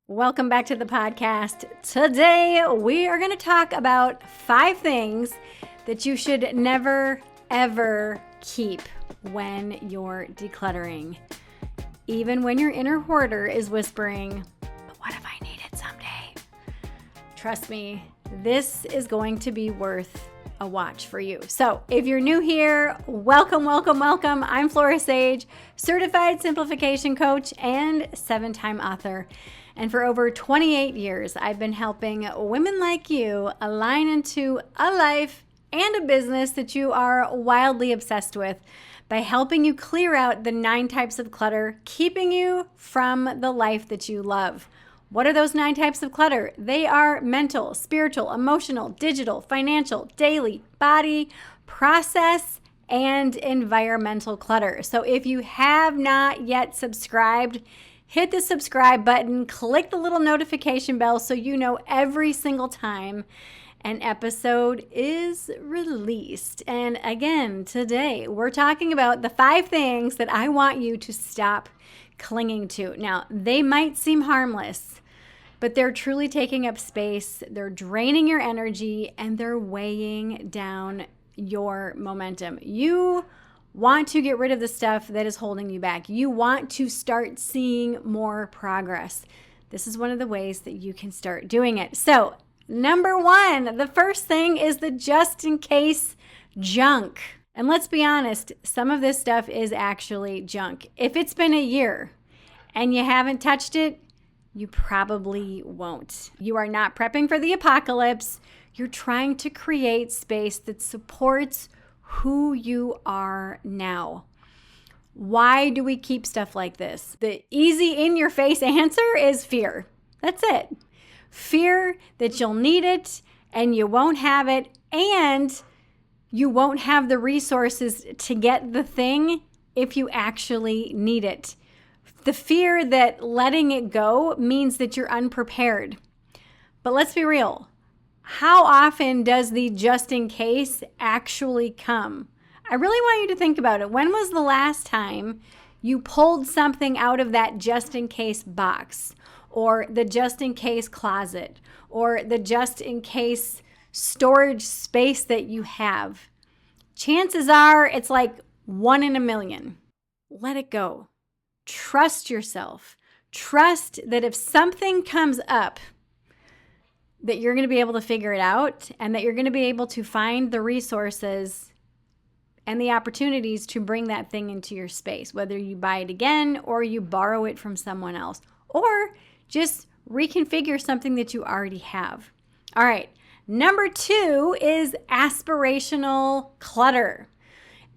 Welcome back to the podcast. Today, we are going to talk about 5 things that you should never, ever keep when you're decluttering. Even when your inner hoarder is whispering, but what if I need it someday? Trust me, this is going to be worth a watch for you. So if you're new here, welcome. I'm Flora Sage, certified simplification coach and 7-time author. And for over 28 years, I've been helping women like you align into a life and a business that you are wildly obsessed with by helping you clear out the 9 types of clutter, keeping you from the life that you love. What are those 9 types of clutter? They are mental, spiritual, emotional, digital, financial, daily, body, process, and environmental clutter. So if you have not yet subscribed, hit the subscribe button, click the little notification bell so you know every single time an episode is released. And again, today we're talking about the 5 things that I want you to stop clinging to. Now, they might seem harmless, but they're truly taking up space, they're draining your energy, and they're weighing down your momentum. You want to get rid of the stuff that is holding you back. You want to start seeing more progress. This is one of the ways that you can start doing it. So, number 1, the first thing is the just in case junk. And let's be honest, some of this stuff is actually junk. If it's been a year and you haven't touched it, you probably won't. You are not prepping for the apocalypse. You're trying to create space that supports who you are now. Why do we keep stuff like this? The easy in-your-face answer is fear. That's it. Fear that you'll need it and you won't have it, and you won't have the resources to get the thing if you actually need it. The fear that letting it go means that you're unprepared. But let's be real. How often does the just in case actually come? I really want you to think about it. When was the last time you pulled something out of that just in case box, or the just in case closet, or the just in case storage space that you have? Chances are it's like 1 in a million. Let it go. Trust yourself. Trust that if something comes up, that you're going to be able to figure it out, and that you're going to be able to find the resources and the opportunities to bring that thing into your space, whether you buy it again or you borrow it from someone else, or just reconfigure something that you already have. All right. Number 2 is aspirational clutter.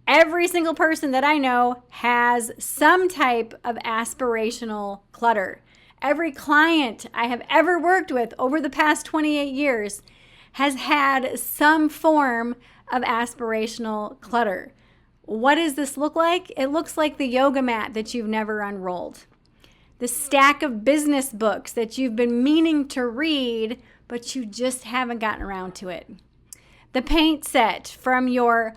Every single person that I know has some type of aspirational clutter. Every client I have ever worked with over the past 28 years has had some form of aspirational clutter. What does this look like? It looks like the yoga mat that you've never unrolled, the stack of business books that you've been meaning to read, but you just haven't gotten around to it, the paint set from your,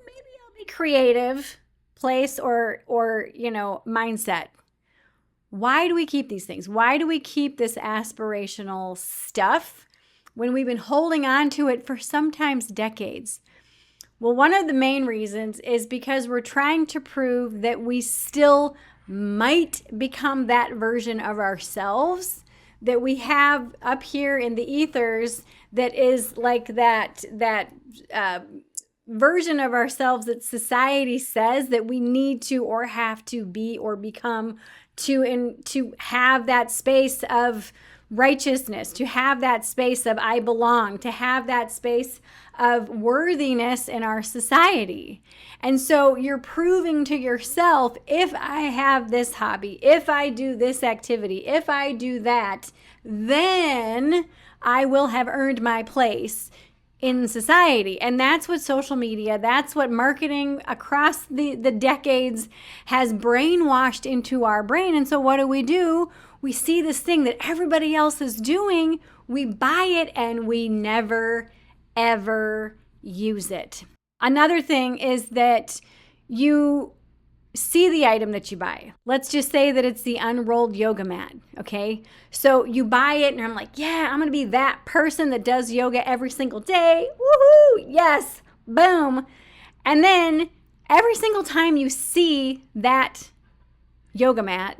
maybe I'll be creative place or mindset. Why do we keep these things? Why do we keep this aspirational stuff when we've been holding on to it for sometimes decades? Well, one of the main reasons is because we're trying to prove that we still might become that version of ourselves that we have up here in the ethers, that is like that version of ourselves that society says that we need to or have to be or become to have that space of righteousness, to have that space of I belong, to have that space of worthiness in our society. And so you're proving to yourself, if I have this hobby, if I do this activity, if I do that, then I will have earned my place in society. And that's what social media, that's what marketing across the decades has brainwashed into our brain. And so what do? We see this thing that everybody else is doing, we buy it, and we never, ever use it. Another thing is that you see the item that you buy. Let's just say that it's the unrolled yoga mat, okay? So you buy it and I'm like, yeah, I'm gonna be that person that does yoga every single day. Woohoo, yes, boom. And then every single time you see that yoga mat,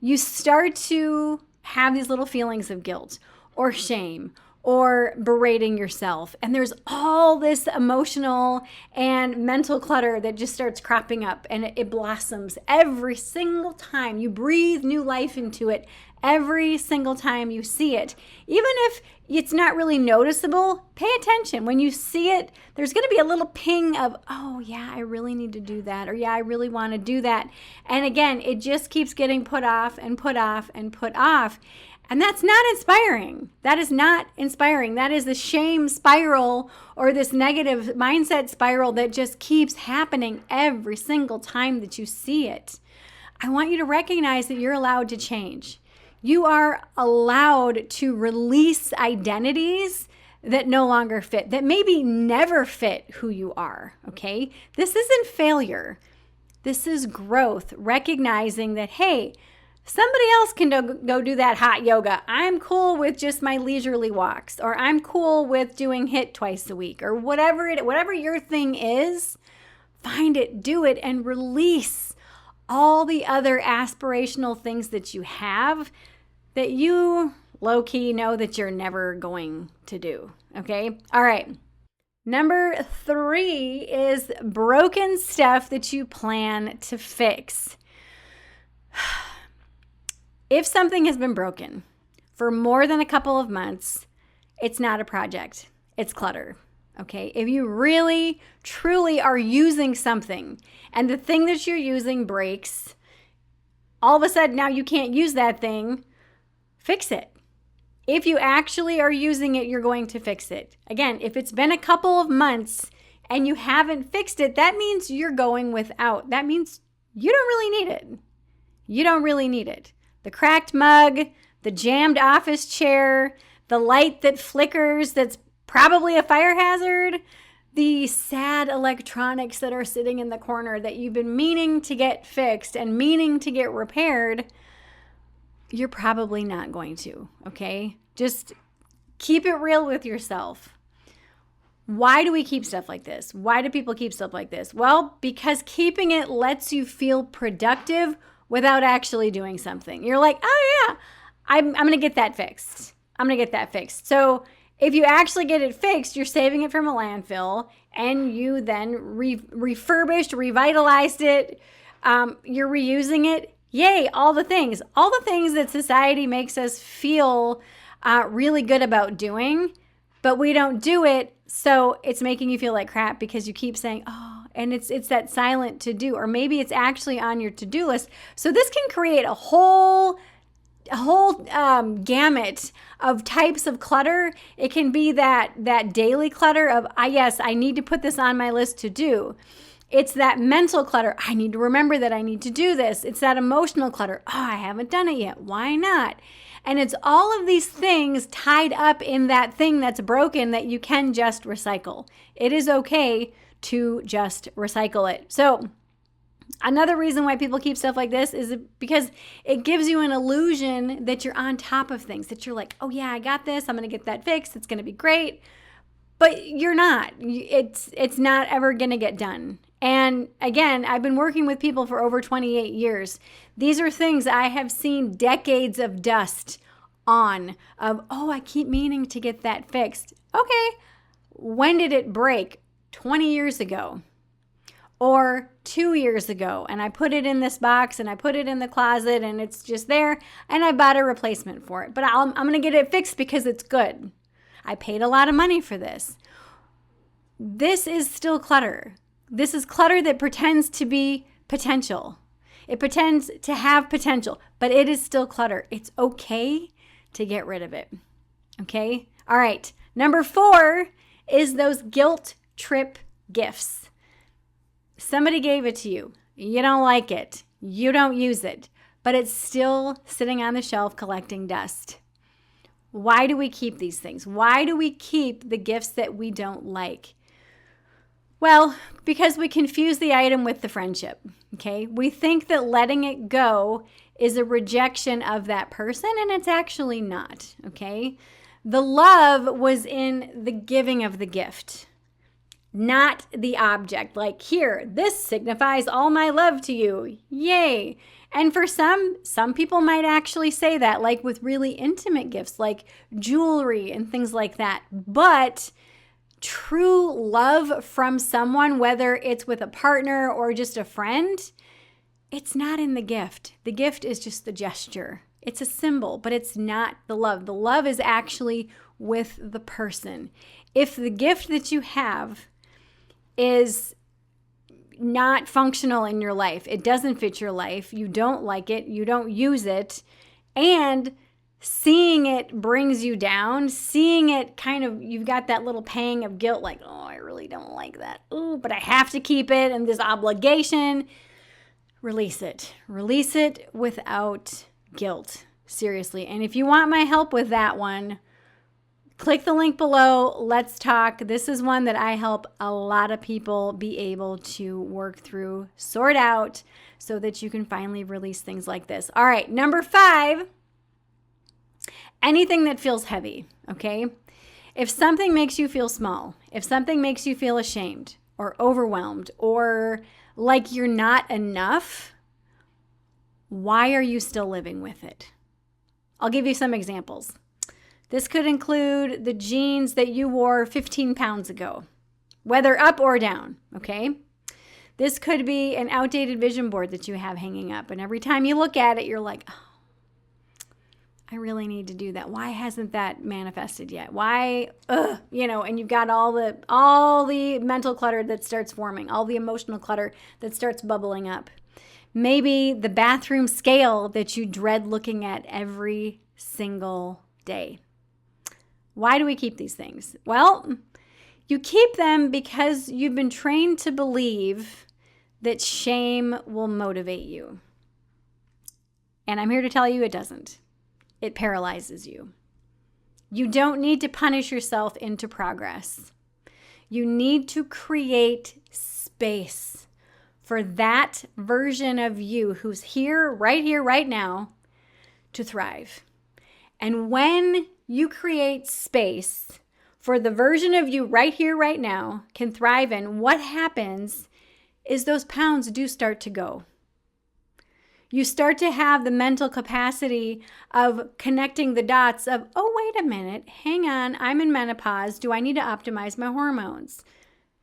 you start to have these little feelings of guilt or shame or berating yourself. And there's all this emotional and mental clutter that just starts cropping up, and it blossoms every single time. You breathe new life into it every single time you see it. Even if it's not really noticeable, pay attention. When you see it, there's going to be a little ping of, oh yeah, I really need to do that. Or yeah, I really want to do that. And again, it just keeps getting put off and put off and put off. And that's not inspiring. That is not inspiring. That is the shame spiral or this negative mindset spiral that just keeps happening every single time that you see it. I want you to recognize that you're allowed to change. You are allowed to release identities that no longer fit, that maybe never fit who you are, okay? This isn't failure. This is growth, recognizing that, hey, somebody else can go do that hot yoga. I'm cool with just my leisurely walks, or I'm cool with doing HIIT twice a week, or whatever your thing is. Find it, do it, and release all the other aspirational things that you have that you low-key know that you're never going to do. Okay? All right. Number 3 is broken stuff that you plan to fix. If something has been broken for more than a couple of months, it's not a project. It's clutter, okay? If you really, truly are using something and the thing that you're using breaks, all of a sudden now you can't use that thing, fix it. If you actually are using it, you're going to fix it. Again, if it's been a couple of months and you haven't fixed it, that means you're going without. That means you don't really need it. You don't really need it. The cracked mug, the jammed office chair, the light that flickers that's probably a fire hazard, the sad electronics that are sitting in the corner that you've been meaning to get fixed and meaning to get repaired, you're probably not going to, okay? Just keep it real with yourself. Why do we keep stuff like this? Why do people keep stuff like this? Well, because keeping it lets you feel productive without actually doing something. You're like, oh yeah, I'm going to get that fixed. I'm going to get that fixed. So if you actually get it fixed, you're saving it from a landfill, and you then refurbished, revitalized it. You're reusing it. Yay, all the things that society makes us feel really good about doing, but we don't do it. So it's making you feel like crap because you keep saying, oh, and it's that silent to do, or maybe it's actually on your to-do list. So this can create a whole gamut of types of clutter. It can be that daily clutter of, yes, I need to put this on my list to do. It's that mental clutter. I need to remember that I need to do this. It's that emotional clutter. Oh, I haven't done it yet. Why not? And it's all of these things tied up in that thing that's broken that you can just recycle. It is okay to just recycle it. So another reason why people keep stuff like this is because it gives you an illusion that you're on top of things, that you're like, oh yeah, I got this. I'm going to get that fixed. It's going to be great. But you're not. It's not ever going to get done. And again, I've been working with people for over 28 years. These are things I have seen decades of dust on of, oh, I keep meaning to get that fixed. Okay, when did it break? 20 years ago or 2 years ago. And I put it in this box and I put it in the closet and it's just there and I bought a replacement for it. But I'm going to get it fixed because it's good. I paid a lot of money for this. This is still clutter. This is clutter that pretends to be potential. It pretends to have potential, but it is still clutter. It's okay to get rid of it. Okay? All right. Number 4 is those guilt trip gifts. Somebody gave it to you. You don't like it. You don't use it, but it's still sitting on the shelf collecting dust. Why do we keep these things? Why do we keep the gifts that we don't like? Well, because we confuse the item with the friendship, okay? We think that letting it go is a rejection of that person, and it's actually not, okay? The love was in the giving of the gift, not the object. Like, here, this signifies all my love to you. Yay. And for some people might actually say that, like with really intimate gifts, like jewelry and things like that. But true love from someone, whether it's with a partner or just a friend, it's not in the gift. The gift is just the gesture. It's a symbol, but it's not the love. The love is actually with the person. If the gift that you have is not functional in your life, it doesn't fit your life, you don't like it, you don't use it, and seeing it brings you down, seeing it kind of, you've got that little pang of guilt, like, oh, I really don't like that. Oh, but I have to keep it, and this obligation. Release it. Release it without guilt. Seriously. And if you want my help with that one, click the link below. Let's talk. This is one that I help a lot of people be able to work through, sort out, so that you can finally release things like this. All right, number 5, anything that feels heavy, okay? If something makes you feel small, if something makes you feel ashamed or overwhelmed or like you're not enough, why are you still living with it? I'll give you some examples. This could include the jeans that you wore 15 pounds ago, whether up or down, okay? This could be an outdated vision board that you have hanging up, and every time you look at it, you're like, oh, I really need to do that. Why hasn't that manifested yet? Why, and you've got all the mental clutter that starts forming, all the emotional clutter that starts bubbling up. Maybe the bathroom scale that you dread looking at every single day. Why do we keep these things? Well, you keep them because you've been trained to believe that shame will motivate you. And I'm here to tell you it doesn't. It paralyzes you. You don't need to punish yourself into progress. You need to create space for that version of you who's here, right now, to thrive. And when you create space for the version of you right here, right now, can thrive in, what happens is those pounds do start to go. You start to have the mental capacity of connecting the dots of, oh, wait a minute, hang on, I'm in menopause. Do I need to optimize my hormones?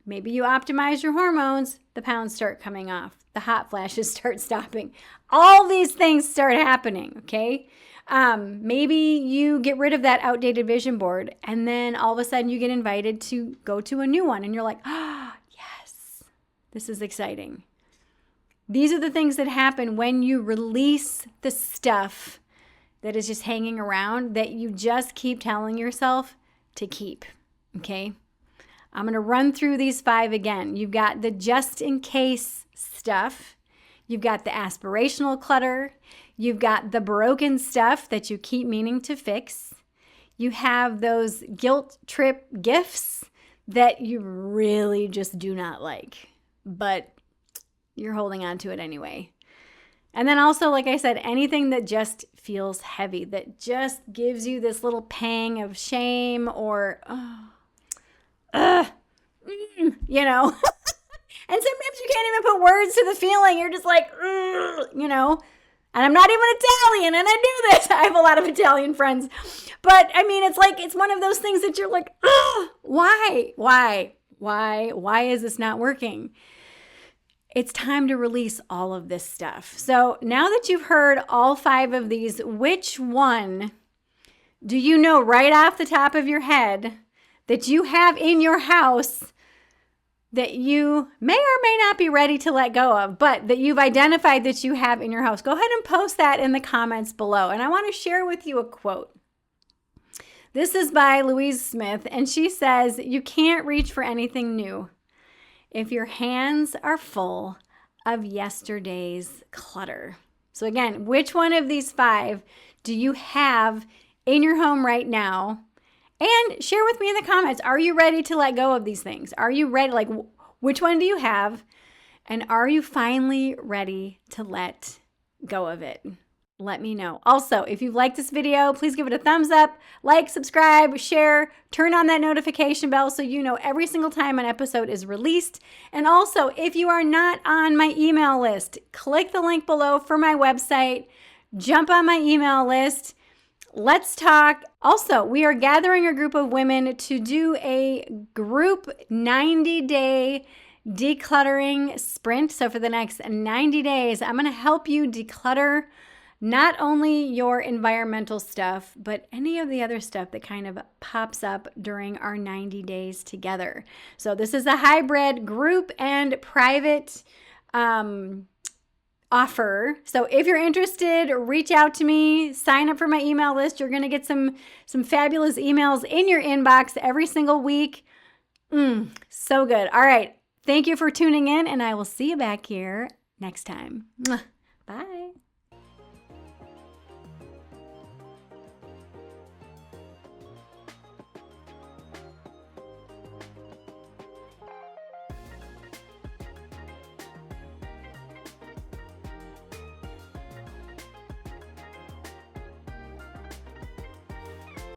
Maybe you optimize your hormones, the pounds start coming off. The hot flashes start stopping. All these things start happening, okay? Maybe you get rid of that outdated vision board, and then all of a sudden you get invited to go to a new one, and you're like, oh, yes, this is exciting. These are the things that happen when you release the stuff that is just hanging around that you just keep telling yourself to keep, okay? I'm going to run through these 5 again. You've got the just in case stuff. You've got the aspirational clutter. You've got the broken stuff that you keep meaning to fix. You have those guilt trip gifts that you really just do not like, but you're holding on to it anyway. And then also, like I said, anything that just feels heavy, that just gives you this little pang of shame or, and sometimes you can't even put words to the feeling. You're just like, and I'm not even Italian, and I do this. I have a lot of Italian friends. But, I mean, it's like, it's one of those things that you're like, why is this not working? It's time to release all of this stuff. So now that you've heard all 5 of these, which one do you know right off the top of your head that you have in your house that you may or may not be ready to let go of, but that you've identified that you have in your house? Go ahead and post that in the comments below. And I want to share with you a quote. This is by Louise Smith, and she says, "You can't reach for anything new if your hands are full of yesterday's clutter." So again, which one of these 5 do you have in your home right now? And share with me in the comments, are you ready to let go of these things? Are you ready? Like, Which one do you have? And are you finally ready to let go of it? Let me know. Also, if you've liked this video, please give it a thumbs up, like, subscribe, share, turn on that notification bell so you know every single time an episode is released. And also, if you are not on my email list, click the link below for my website, jump on my email list. Let's talk. Also, we are gathering a group of women to do a group 90-day decluttering sprint. So for the next 90 days, I'm going to help you declutter not only your environmental stuff, but any of the other stuff that kind of pops up during our 90 days together. So this is a hybrid group and private offer. So if you're interested, reach out to me, sign up for my email list. You're going to get some fabulous emails in your inbox every single week. So good. All right. Thank you for tuning in, and I will see you back here next time. Bye.